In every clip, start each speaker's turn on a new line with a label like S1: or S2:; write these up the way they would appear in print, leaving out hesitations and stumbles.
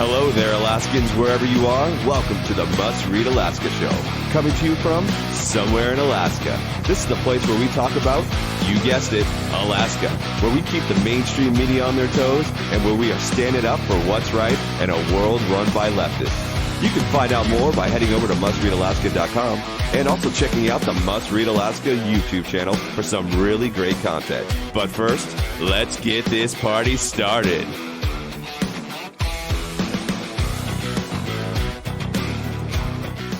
S1: Hello there, Alaskans, wherever you are. Welcome to the Must Read Alaska Show. Coming to you from somewhere in Alaska. This is the place where we talk about, you guessed it, Alaska. Where we keep the mainstream media on their toes and where we are standing up for what's right in a world run by leftists. You can find out more by heading over to mustreadalaska.com and also checking out the Must Read Alaska YouTube channel for some really great content. But first, let's get this party started.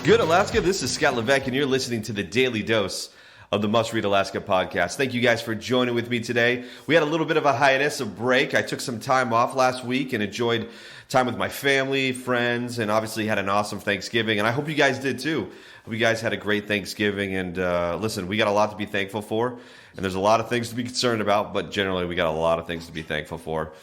S1: Good Alaska, this is Scott Levesque, and you're listening to the Daily Dose of the Must Read Alaska podcast. Thank you guys for joining with me today. We had a little bit of a hiatus, a break. I took some time off last week and enjoyed time with my family, friends, and obviously had an awesome Thanksgiving. And I hope you guys did too. Hope you guys had a great Thanksgiving. And listen, we got a lot to be thankful for. And there's a lot of things to be concerned about, but generally we got a lot of things to be thankful for.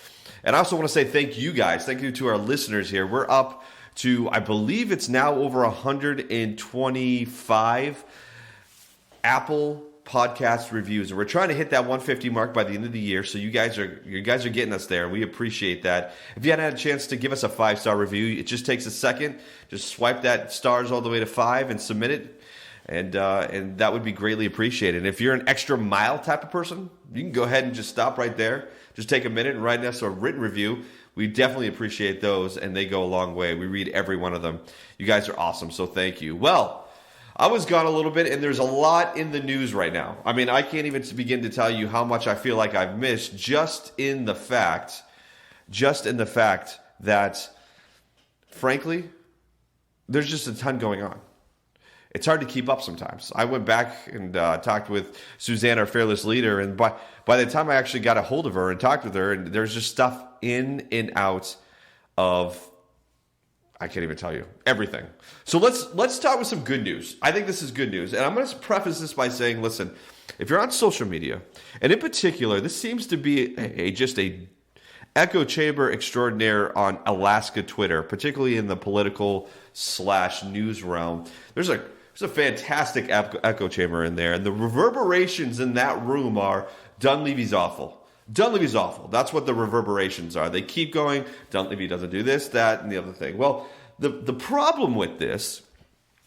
S1: And I also want to say thank you guys. Thank you to our listeners here. We're up to, I believe it's now over 125 Apple podcast reviews. And we're trying to hit that 150 mark by the end of the year. So you guys are getting us there. We appreciate that. If you hadn't had a chance to give us a 5-star review, it just takes a second. Just swipe that stars all the way to 5 and submit it. And that would be greatly appreciated. And if you're an extra mile type of person, you can go ahead and just stop right there. Just take a minute and write us a written review. We definitely appreciate those, and they go a long way. We read every one of them. You guys are awesome, so thank you. Well, I was gone a little bit, and there's a lot in the news right now. I mean, I can't even begin to tell you how much I feel like I've missed just in the fact that, frankly, there's just a ton going on. It's hard to keep up sometimes. I went back and talked with Suzanne, our fearless leader, and by the time I actually got a hold of her and talked with her, and there's just stuff in and out of, I can't even tell you, everything. So let's talk with some good news. I think this is good news. And I'm going to preface this by saying, listen, if you're on social media, and in particular, this seems to be just a echo chamber extraordinaire on Alaska Twitter, particularly in the political / news realm. There's a fantastic echo chamber in there, and the reverberations in that room are Dunleavy's awful. Dunleavy's awful. That's what the reverberations are. They keep going. Dunleavy doesn't do this, that, and the other thing. Well, the problem with this,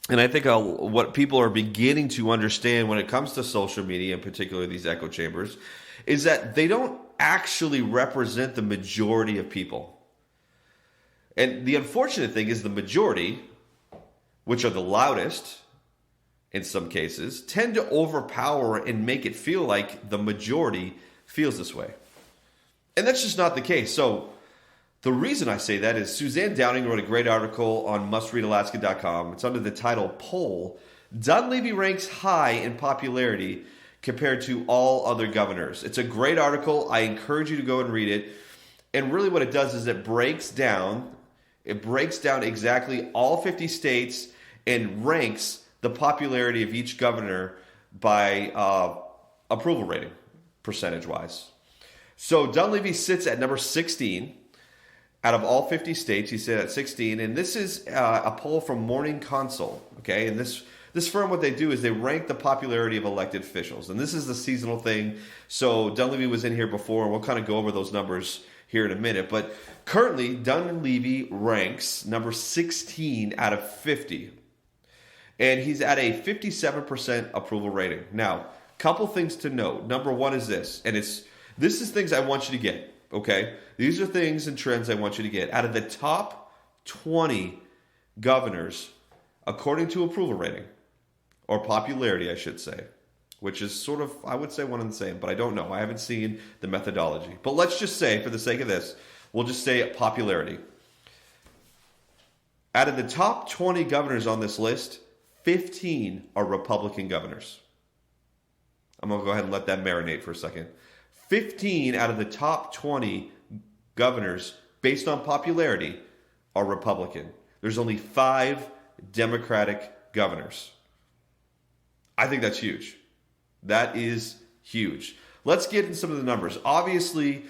S1: and I think what people are beginning to understand when it comes to social media, in particular these echo chambers, is that they don't actually represent the majority of people. And the unfortunate thing is the majority, which are the loudest in some cases, tend to overpower and make it feel like the majority feels this way. And that's just not the case. So the reason I say that is Suzanne Downing wrote a great article on mustreadalaska.com. It's under the title, Poll, Dunleavy ranks high in popularity compared to all other governors. It's a great article. I encourage you to go and read it. And really what it does is it breaks down exactly all 50 states and ranks the popularity of each governor by approval rating, percentage-wise. So Dunleavy sits at number 16 out of all 50 states. He sits at 16, and this is a poll from Morning Consult. Okay, and this firm, what they do is they rank the popularity of elected officials, and this is the seasonal thing. So Dunleavy was in here before, and we'll kind of go over those numbers here in a minute. But currently, Dunleavy ranks number 16 out of 50. And he's at a 57% approval rating. Now, couple things to note. Number one is this, and this is things I want you to get, okay? These are things and trends I want you to get. Out of the top 20 governors, according to approval rating, or popularity, I should say, which is sort of, I would say one and the same, but I don't know. I haven't seen the methodology. But let's just say, for the sake of this, we'll just say popularity. Out of the top 20 governors on this list, 15 are Republican governors. I'm going to go ahead and let that marinate for a second. 15 out of the top 20 governors, based on popularity, are Republican. There's only 5 Democratic governors. I think that's huge. That is huge. Let's get into some of the numbers. Obviously,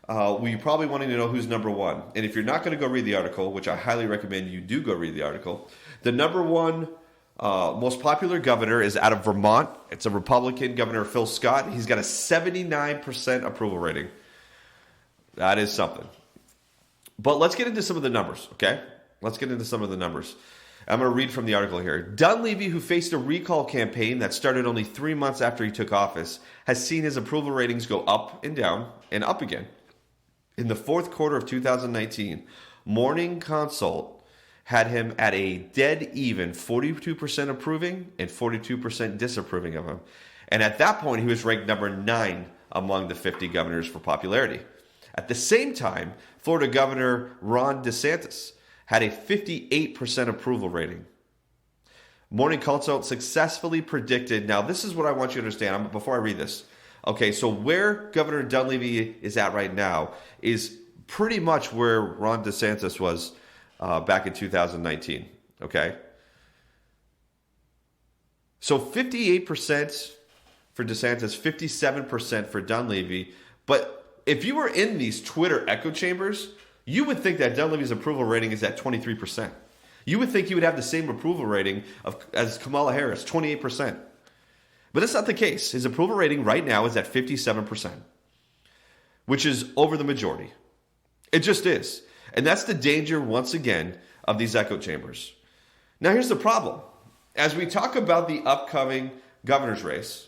S1: we probably wanting to know who's number one. And if you're not going to go read the article, which I highly recommend you do go read the article, the number one most popular governor is out of Vermont. It's a Republican, Governor Phil Scott. He's got a 79% approval rating. That is something. But let's get into some of the numbers, okay? Let's get into some of the numbers. I'm going to read from the article here. Dunleavy, who faced a recall campaign that started only 3 months after he took office, has seen his approval ratings go up and down and up again. In the fourth quarter of 2019, Morning Consult had him at a dead even 42% approving and 42% disapproving of him. And at that point, he was ranked number 9 among the 50 governors for popularity. At the same time, Florida Governor Ron DeSantis had a 58% approval rating. Morning Consult successfully predicted, now this is what I want you to understand before I read this. Okay, so where Governor Dunleavy is at right now is pretty much where Ron DeSantis was back in 2019, okay? So 58% for DeSantis, 57% for Dunleavy. But if you were in these Twitter echo chambers, you would think that Dunleavy's approval rating is at 23%. You would think he would have the same approval rating as Kamala Harris, 28%. But that's not the case. His approval rating right now is at 57%, which is over the majority. It just is. And that's the danger, once again, of these echo chambers. Now, here's the problem. As we talk about the upcoming governor's race,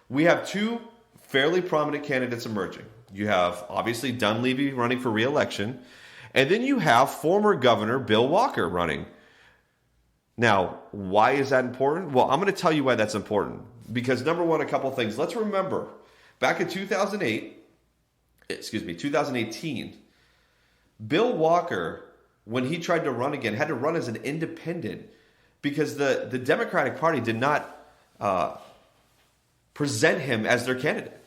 S1: we have two fairly prominent candidates emerging. You have, obviously, Dunleavy running for re-election, and then you have former Governor Bill Walker running. Now, why is that important? Well, I'm going to tell you why that's important. Because, number one, a couple things. Let's remember, back in 2018, Bill Walker, when he tried to run again, had to run as an independent because the Democratic Party did not present him as their candidate.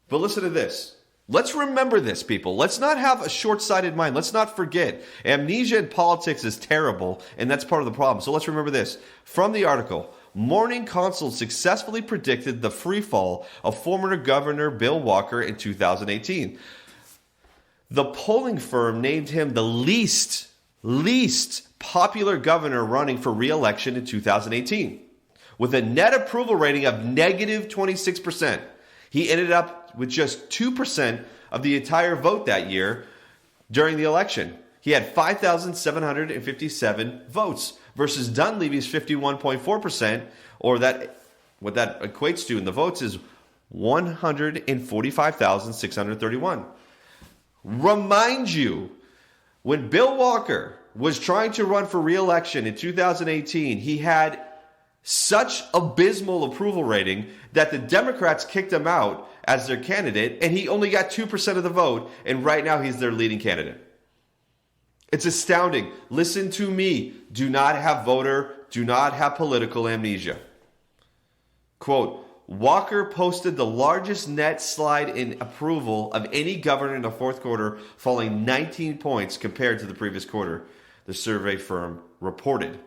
S1: But listen to this. Let's remember this, people. Let's not have a short-sighted mind. Let's not forget. Amnesia in politics is terrible, and that's part of the problem. So let's remember this. From the article, Morning Consult successfully predicted the free fall of former Governor Bill Walker in 2018. The polling firm named him the least popular governor running for re-election in 2018, with a net approval rating of negative 26%. He ended up with just 2% of the entire vote that year during the election. He had 5,757 votes versus Dunleavy's 51.4%, or what that equates to in the votes is 145,631. Remind you, when Bill Walker was trying to run for re-election in 2018, he had such abysmal approval rating that the Democrats kicked him out as their candidate, and he only got 2% of the vote, and right now he's their leading candidate. It's astounding. Listen to me. Do not have political amnesia. Quote, Walker posted the largest net slide in approval of any governor in the fourth quarter, falling 19 points compared to the previous quarter, the survey firm reported.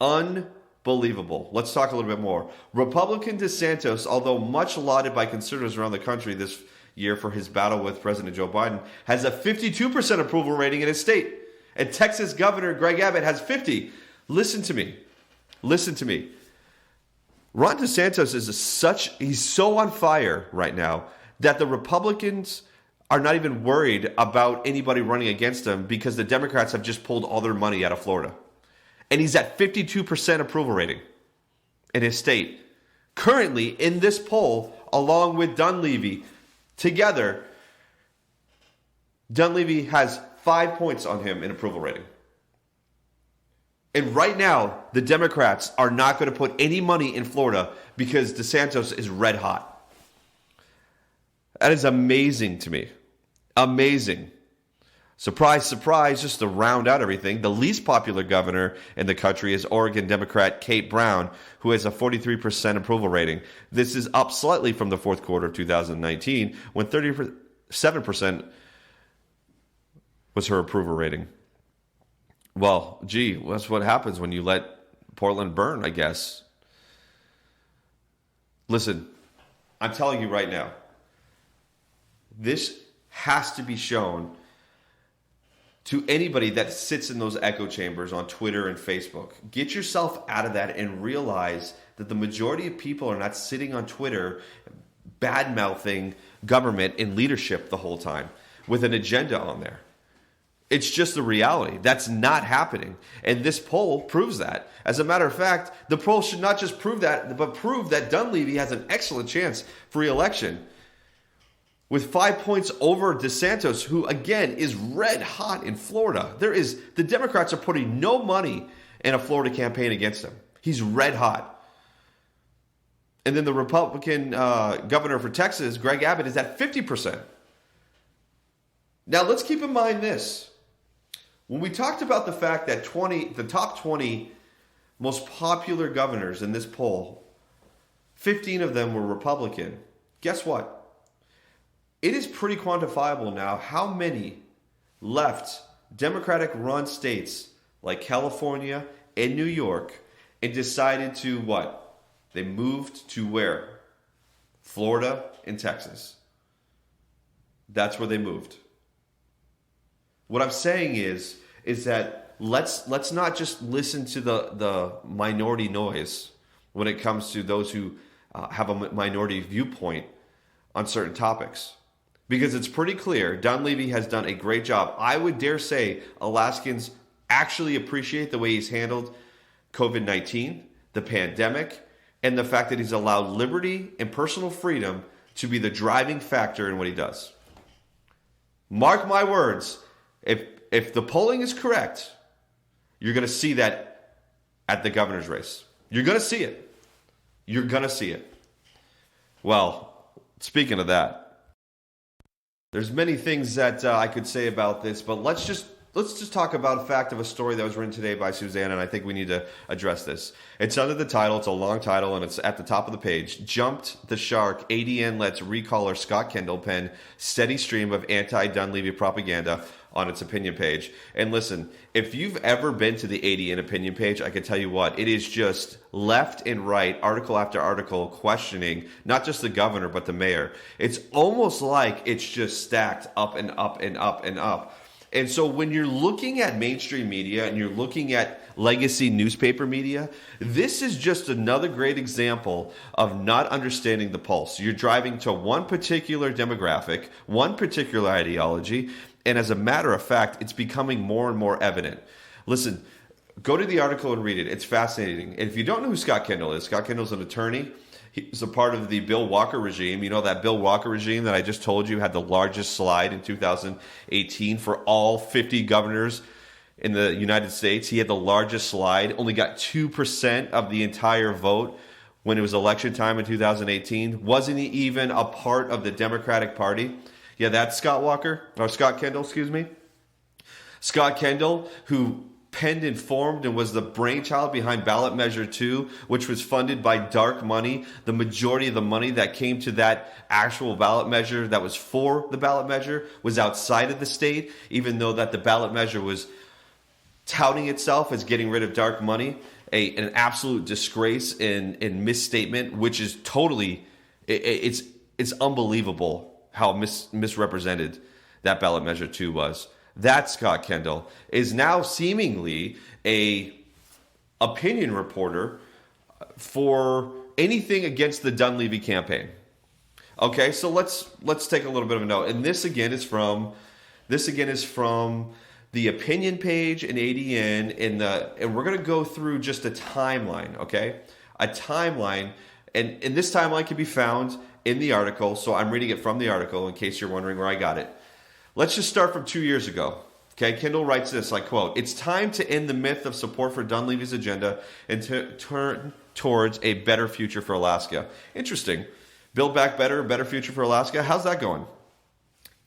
S1: Unbelievable. Let's talk a little bit more. Republican DeSantis, although much lauded by conservatives around the country this year for his battle with President Joe Biden, has a 52% approval rating in his state. And Texas Governor Greg Abbott has 50. Listen to me. Ron DeSantis he's so on fire right now that the Republicans are not even worried about anybody running against him because the Democrats have just pulled all their money out of Florida. And he's at 52% approval rating in his state. Currently, in this poll, along with Dunleavy, together, Dunleavy has 5 points on him in approval rating. And right now, the Democrats are not going to put any money in Florida because DeSantis is red hot. That is amazing to me. Amazing. Surprise, surprise, just to round out everything, the least popular governor in the country is Oregon Democrat Kate Brown, who has a 43% approval rating. This is up slightly from the fourth quarter of 2019, when 37% was her approval rating. Well, gee, that's what happens when you let Portland burn, I guess. Listen, I'm telling you right now, this has to be shown to anybody that sits in those echo chambers on Twitter and Facebook. Get yourself out of that and realize that the majority of people are not sitting on Twitter bad-mouthing government and leadership the whole time. with an agenda on there. It's just the reality. That's not happening. And this poll proves that. As a matter of fact, the poll should not just prove that, but prove that Dunleavy has an excellent chance for re-election. With 5 points over DeSantis, who again is red hot in Florida. The Democrats are putting no money in a Florida campaign against him. He's red hot. And then the Republican governor for Texas, Greg Abbott, is at 50%. Now let's keep in mind this. When we talked about the fact that the top 20 most popular governors in this poll, 15 of them were Republican. Guess what? It is pretty quantifiable now how many left Democratic-run states like California and New York and decided to what? They moved to where? Florida and Texas. That's where they moved. What I'm saying is that let's not just listen to the minority noise when it comes to those who have a minority viewpoint on certain topics. Because it's pretty clear Dunleavy has done a great job. I would dare say Alaskans actually appreciate the way he's handled COVID-19, the pandemic, and the fact that he's allowed liberty and personal freedom to be the driving factor in what he does. Mark my words. If the polling is correct, you're going to see that at the governor's race. You're going to see it. You're going to see it. Well, speaking of that, there's many things that I could say about this, but let's just talk about a fact of a story that was written today by Susanna, and I think we need to address this. It's under the title. It's a long title, and it's at the top of the page. Jumped the shark. ADN lets recaller Scott Kendall pen steady stream of anti-Dunleavy propaganda on its opinion page. And listen, if you've ever been to the ADN opinion page, I can tell you what, it is just left and right, article after article, questioning not just the governor, but the mayor. It's almost like it's just stacked up and up and up and up. And so when you're looking at mainstream media and you're looking at legacy newspaper media, this is just another great example of not understanding the pulse. You're driving to one particular demographic, one particular ideology, and as a matter of fact, it's becoming more and more evident. Listen, go to the article and read it. It's fascinating. And if you don't know who Scott Kendall is, Scott Kendall's an attorney. He's a part of the Bill Walker regime. You know that Bill Walker regime that I just told you had the largest slide in 2018 for all 50 governors in the United States. He had the largest slide, only got 2% of the entire vote when it was election time in 2018. Wasn't he even a part of the Democratic Party? Yeah, that's Scott Kendall, excuse me. Scott Kendall, who penned and formed and was the brainchild behind Ballot Measure 2, which was funded by dark money. The majority of the money that came to that actual ballot measure that was for the ballot measure was outside of the state, even though that the ballot measure was touting itself as getting rid of dark money. An absolute disgrace and misstatement, which is totally, it's unbelievable how misrepresented that ballot measure 2 was. That Scott Kendall is now seemingly a opinion reporter for anything against the Dunleavy campaign. Okay, so let's take a little bit of a note. And this again is from the opinion page in ADN and we're going to go through just a timeline, okay? A timeline, and this timeline can be found in the article, so I'm reading it from the article in case you're wondering where I got it. Let's just start from 2 years ago. Okay, Kendall writes this, I quote, "It's time to end the myth of support for Dunleavy's agenda and to turn towards a better future for Alaska." Interesting. Build back better, better future for Alaska. How's that going?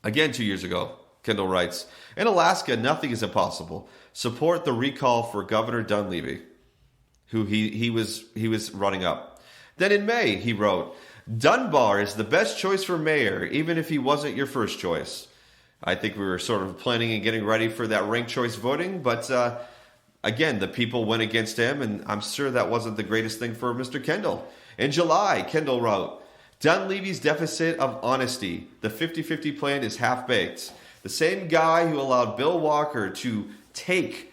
S1: Again, 2 years ago, Kendall writes, "In Alaska, nothing is impossible. Support the recall for Governor Dunleavy," who he was running up. Then in May, he wrote, "Dunbar is the best choice for mayor, even if he wasn't your first choice." I think we were sort of planning and getting ready for that ranked choice voting, but again, the people went against him, and I'm sure that wasn't the greatest thing for Mr. Kendall. In July, Kendall wrote, "Dunleavy's deficit of honesty. The 50-50 plan is half-baked." The same guy who allowed Bill Walker to take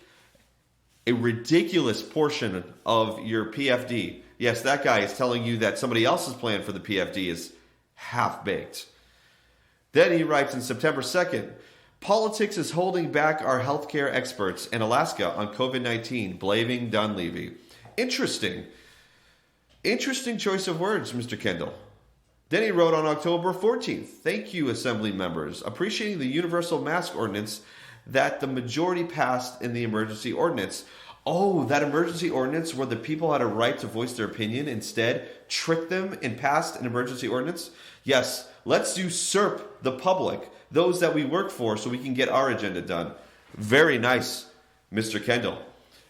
S1: a ridiculous portion of your PFD. Yes, that guy is telling you that somebody else's plan for the PFD is half-baked. Then he writes in September 2nd, politics is holding back our healthcare experts in Alaska on COVID-19, blaming Dunleavy. Interesting. Interesting choice of words, Mr. Kendall. Then he wrote on October 14th, thank you, Assembly members, appreciating the universal mask ordinance that the majority passed in the emergency ordinance. Oh, that emergency ordinance where the people had a right to voice their opinion instead tricked them and passed an emergency ordinance? Yes, let's usurp the public, those that we work for, so we can get our agenda done. Very nice, Mr. Kendall.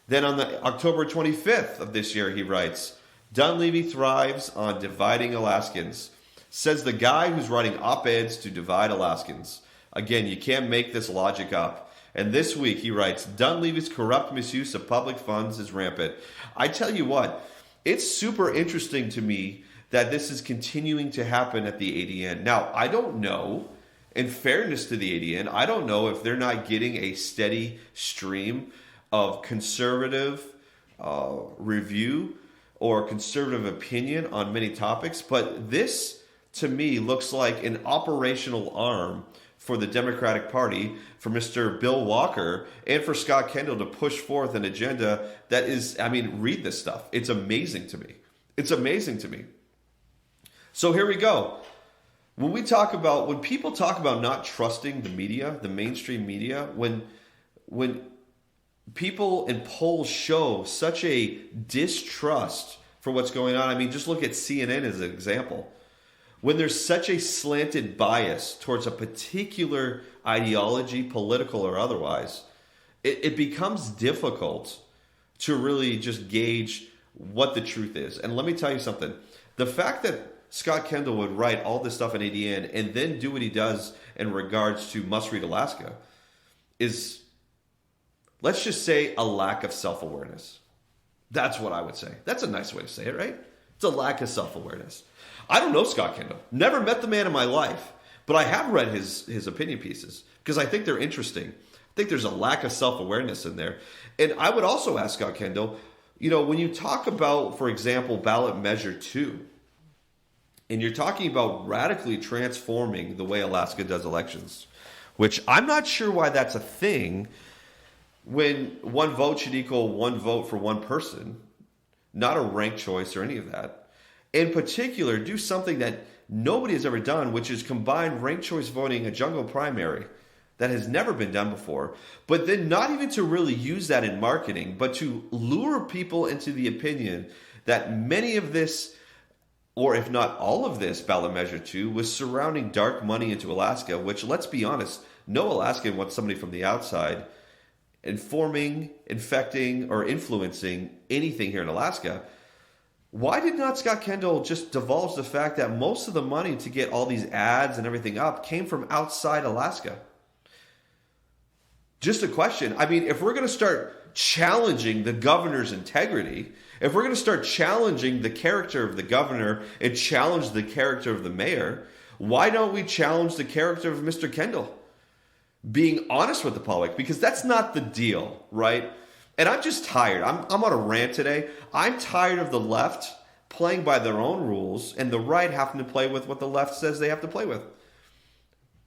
S1: Then on the October 25th of this year, he writes, Dunleavy thrives on dividing Alaskans. Says the guy who's writing op-eds to divide Alaskans. Again, you can't make this logic up. And this week he writes, Dunleavy's corrupt misuse of public funds is rampant. I tell you what, it's super interesting to me that this is continuing to happen at the ADN. Now, I don't know, in fairness to the ADN, I don't know if they're not getting a steady stream of conservative review or conservative opinion on many topics, but this, to me, looks like an operational arm for the Democratic Party, for Mr. Bill Walker, and for Scott Kendall to push forth an agenda that is, read this stuff. It's amazing to me. It's amazing to me. So here we go. When people talk about not trusting the media, the mainstream media, when people in polls show such a distrust for what's going on, just look at CNN as an example. When there's such a slanted bias towards a particular ideology, political or otherwise, it becomes difficult to really just gauge what the truth is. And let me tell you something. The fact that Scott Kendall would write all this stuff in ADN and then do what he does in regards to Must Read Alaska is, let's just say, a lack of self-awareness. That's what I would say. That's a nice way to say it, right? It's a lack of self-awareness. I don't know Scott Kendall. Never met the man in my life. But I have read his opinion pieces because I think they're interesting. I think there's a lack of self-awareness in there. And I would also ask Scott Kendall, when you talk about, for example, ballot measure 2, and you're talking about radically transforming the way Alaska does elections, which I'm not sure why that's a thing when one vote should equal one vote for one person, not a ranked choice or any of that. In particular, do something that nobody has ever done, which is combine ranked choice voting, a jungle primary. That has never been done before. But then not even to really use that in marketing, but to lure people into the opinion that many of this, or if not all of this, ballot measure 2 was surrounding dark money into Alaska, which, let's be honest, no Alaskan wants somebody from the outside informing, infecting, or influencing anything here in Alaska. Why did not Scott Kendall just divulge the fact that most of the money to get all these ads and everything up came from outside Alaska? Just a question. If we're going to start challenging the governor's integrity, if we're going to start challenging the character of the governor and challenge the character of the mayor, why don't we challenge the character of Mr. Kendall? Being honest with the public, because that's not the deal, right? And I'm just tired. I'm on a rant today. I'm tired of the left playing by their own rules and the right having to play with what the left says they have to play with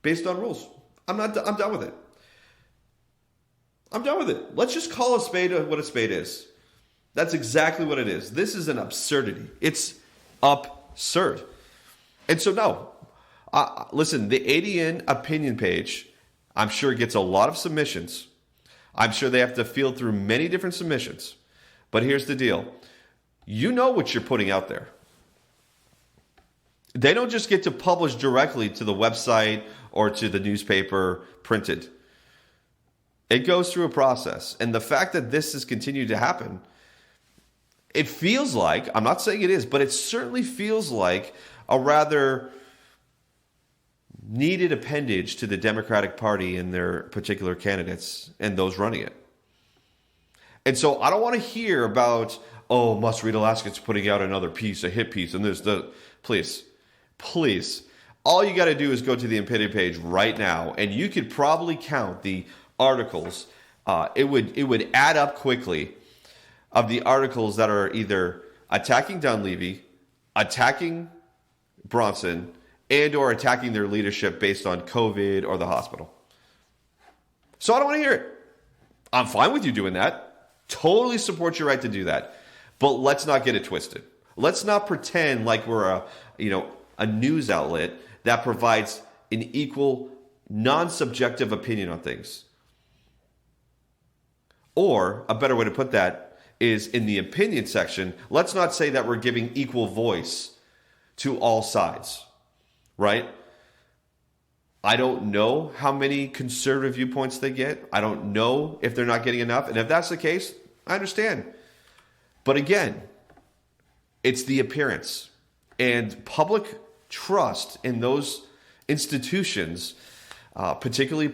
S1: based on rules. I'm done with it. I'm done with it. Let's just call a spade what a spade is. That's exactly what it is. This is an absurdity. It's absurd. And so, no. Listen, the ADN opinion page, I'm sure gets a lot of submissions. I'm sure they have to field through many different submissions. But here's the deal. You know what you're putting out there. They don't just get to publish directly to the website or to the newspaper printed. It goes through a process. And the fact that this has continued to happen, it feels like, I'm not saying it is, but it certainly feels like a rather needed appendage to the Democratic Party and their particular candidates and those running it. And so I don't want to hear about, Must Read Alaska's putting out another piece, a hit piece, and please. All you got to do is go to the opinion page right now, and you could probably count the articles. It would add up quickly of the articles that are either attacking Dunleavy, attacking Bronson, and or attacking their leadership based on COVID or the hospital. So I don't want to hear it. I'm fine with you doing that. Totally support your right to do that. But let's not get it twisted. Let's not pretend like we're a news outlet that provides an equal, non-subjective opinion on things. Or a better way to put that is in the opinion section, let's not say that we're giving equal voice to all sides, right? I don't know how many conservative viewpoints they get. I don't know if they're not getting enough. And if that's the case, I understand. But again, it's the appearance. And public trust in those institutions, particularly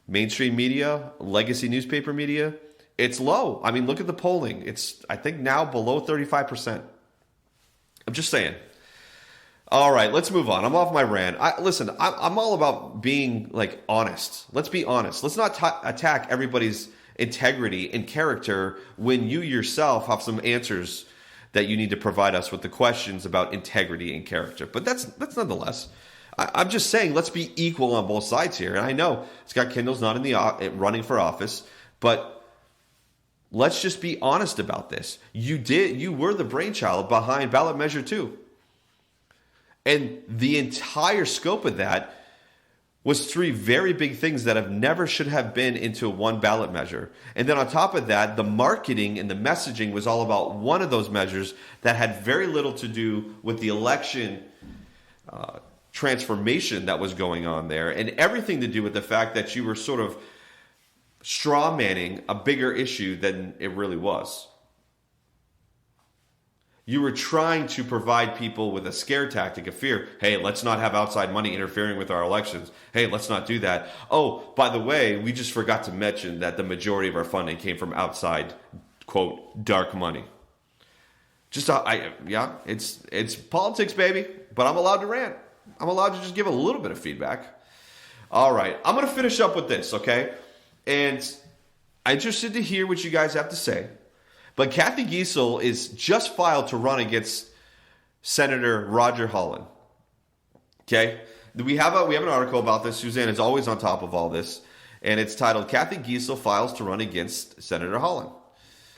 S1: mainstream media, legacy newspaper media, it's low. I mean, look at the polling. It's, I think, now below 35%. I'm just saying. All right, let's move on. I'm off my rant. I'm all about being honest. Let's be honest. Let's not attack everybody's integrity and character when you yourself have some answers that you need to provide us with the questions about integrity and character. But that's nonetheless. I'm just saying, let's be equal on both sides here. And I know Scott Kendall's not in the running for office, but let's just be honest about this. You were the brainchild behind ballot measure 2. And the entire scope of that was 3 very big things that never should have been into one ballot measure. And then on top of that, the marketing and the messaging was all about one of those measures that had very little to do with the election transformation that was going on there, and everything to do with the fact that you were sort of straw manning a bigger issue than it really was. You were trying to provide people with a scare tactic of fear. Hey, let's not have outside money interfering with our elections. Hey, let's not do that. Oh, by the way, we just forgot to mention that the majority of our funding came from outside, quote, dark money. It's politics, baby, but I'm allowed to rant. I'm allowed to just give a little bit of feedback. All right, I'm going to finish up with this, okay? And I'm interested to hear what you guys have to say. But Cathy Giessel is just filed to run against Senator Roger Holland. Okay? We have an article about this. Suzanne is always on top of all this. And it's titled, Cathy Giessel Files to Run Against Senator Holland.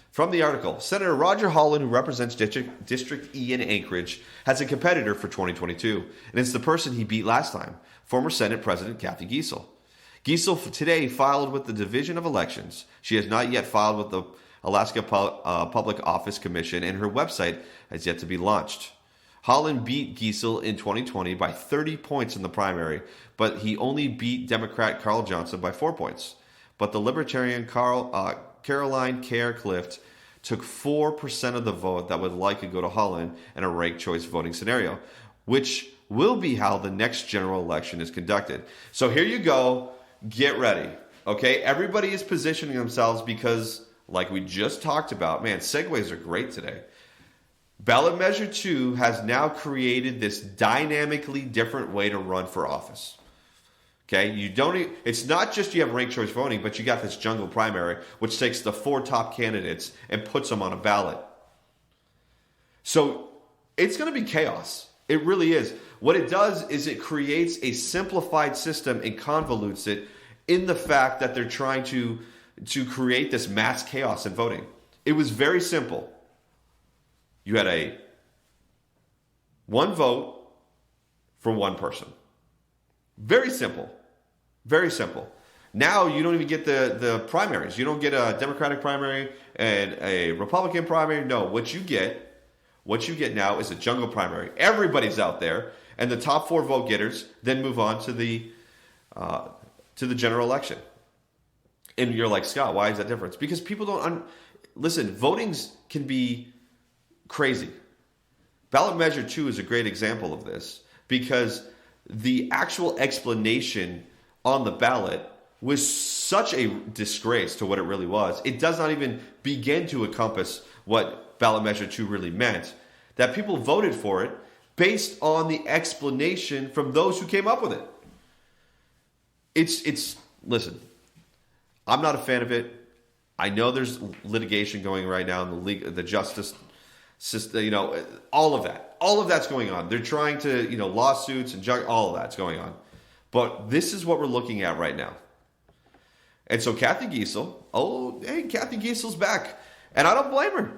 S1: From the article, Senator Roger Holland, who represents District E in Anchorage, has a competitor for 2022. And it's the person he beat last time, former Senate President Cathy Giessel. Giessel today filed with the Division of Elections. She has not yet filed with the Alaska Public Office Commission, and her website has yet to be launched. Holland beat Giessel in 2020 by 30 points in the primary, but he only beat Democrat Carl Johnson by 4 points. But the Libertarian Caroline Care-Clift took 4% of the vote that would likely go to Holland in a ranked choice voting scenario, which will be how the next general election is conducted. So here you go. Get ready. Okay? Everybody is positioning themselves because, like we just talked about, man, segues are great today. Ballot Measure 2 has now created this dynamically different way to run for office. Okay? It's not just you have ranked choice voting, but you got this jungle primary, which takes the 4 top candidates and puts them on a ballot. So it's going to be chaos. It really is. What it does is it creates a simplified system and convolutes it in the fact that they're trying to create this mass chaos in voting. It was very simple. You had one vote for one person. Very simple. Very simple. Now you don't even get the primaries. You don't get a Democratic primary and a Republican primary. No, what you get now is a jungle primary. Everybody's out there, and the top 4 vote getters then move on to the general election. And you're like, Scott, why is that different? Because people don't listen. Votings can be crazy. Ballot Measure 2 is a great example of this because the actual explanation on the ballot was such a disgrace to what it really was. It does not even begin to encompass what Ballot Measure 2 really meant, that people voted for it based on the explanation from those who came up with it. Listen, I'm not a fan of it. I know there's litigation going right now in the justice all of that. All of that's going on. They're trying to, lawsuits and all of that's going on. But this is what we're looking at right now. And so Cathy Giessel, Cathy Giessel's back. And I don't blame her.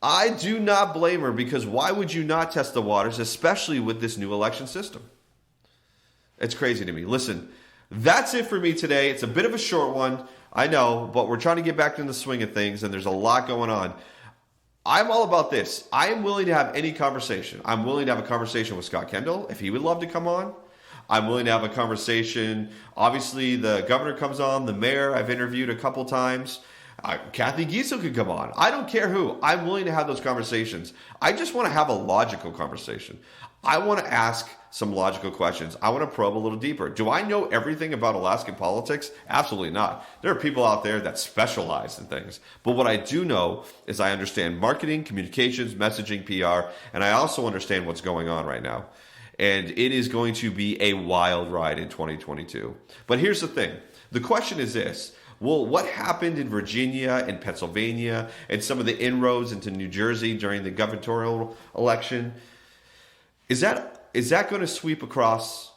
S1: I do not blame her, because why would you not test the waters, especially with this new election system? It's crazy to me. Listen, that's it for me today. It's a bit of a short one, I know, but we're trying to get back in the swing of things, and there's a lot going on. I'm all about this. I am willing to have any conversation. I'm willing to have a conversation with Scott Kendall if he would love to come on. I'm willing to have a conversation. Obviously, the governor comes on, the mayor I've interviewed a couple times. Cathy Giessel could come on. I don't care who. I'm willing to have those conversations. I just want to have a logical conversation. I want to ask some logical questions. I want to probe a little deeper. Do I know everything about Alaskan politics? Absolutely not. There are people out there that specialize in things. But what I do know is I understand marketing, communications, messaging, PR, and I also understand what's going on right now. And it is going to be a wild ride in 2022. But here's the thing. The question is this. Well, what happened in Virginia and Pennsylvania and some of the inroads into New Jersey during the gubernatorial election, is that going to sweep across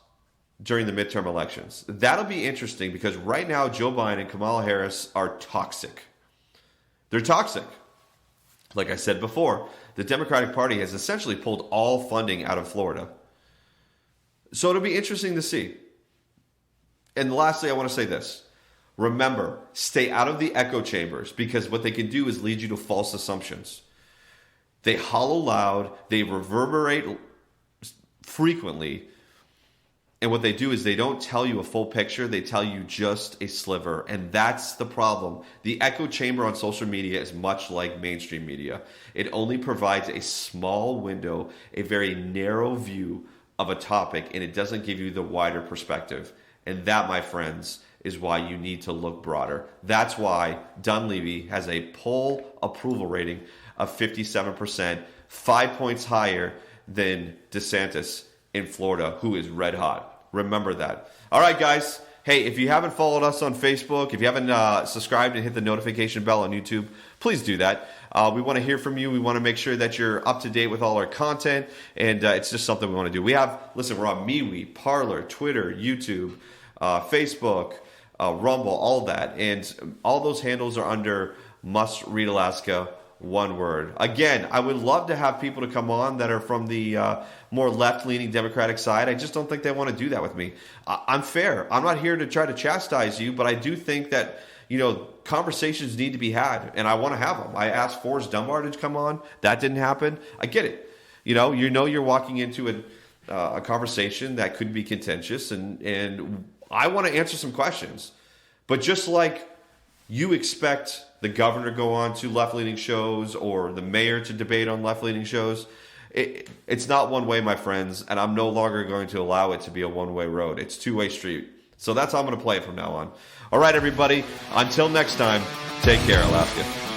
S1: during the midterm elections? That'll be interesting, because right now Joe Biden and Kamala Harris are toxic. They're toxic. Like I said before, the Democratic Party has essentially pulled all funding out of Florida. So it'll be interesting to see. And lastly, I want to say this. Remember, stay out of the echo chambers, because what they can do is lead you to false assumptions. They hollow loud, they reverberate frequently, and what they do is they don't tell you a full picture, they tell you just a sliver, and that's the problem. The echo chamber on social media is much like mainstream media. It only provides a small window, a very narrow view of a topic, and it doesn't give you the wider perspective. And that, my friends, is why you need to look broader. That's why Dunleavy has a poll approval rating of 57%, 5 points higher than DeSantis in Florida, who is red hot. Remember that. All right, guys. Hey, if you haven't followed us on Facebook, if you haven't subscribed and hit the notification bell on YouTube, please do that. We want to hear from you. We want to make sure that you're up to date with all our content, and it's just something we want to do. We're on MeWe, Parler, Twitter, YouTube, Facebook, Rumble, all that. And all those handles are under Must Read Alaska, one word. Again, I would love to have people to come on that are from the more left-leaning Democratic side. I just don't think they want to do that with me. I'm fair. I'm not here to try to chastise you, but I do think that, conversations need to be had, and I want to have them. I asked Forrest Dunbar to come on. That didn't happen. I get it. You're walking into a conversation that could be contentious, and I want to answer some questions. But just like you expect the governor to go on to left-leaning shows or the mayor to debate on left-leaning shows, it's not one way, my friends, and I'm no longer going to allow it to be a one-way road. It's a two-way street. So that's how I'm going to play it from now on. All right, everybody. Until next time, take care, Alaska.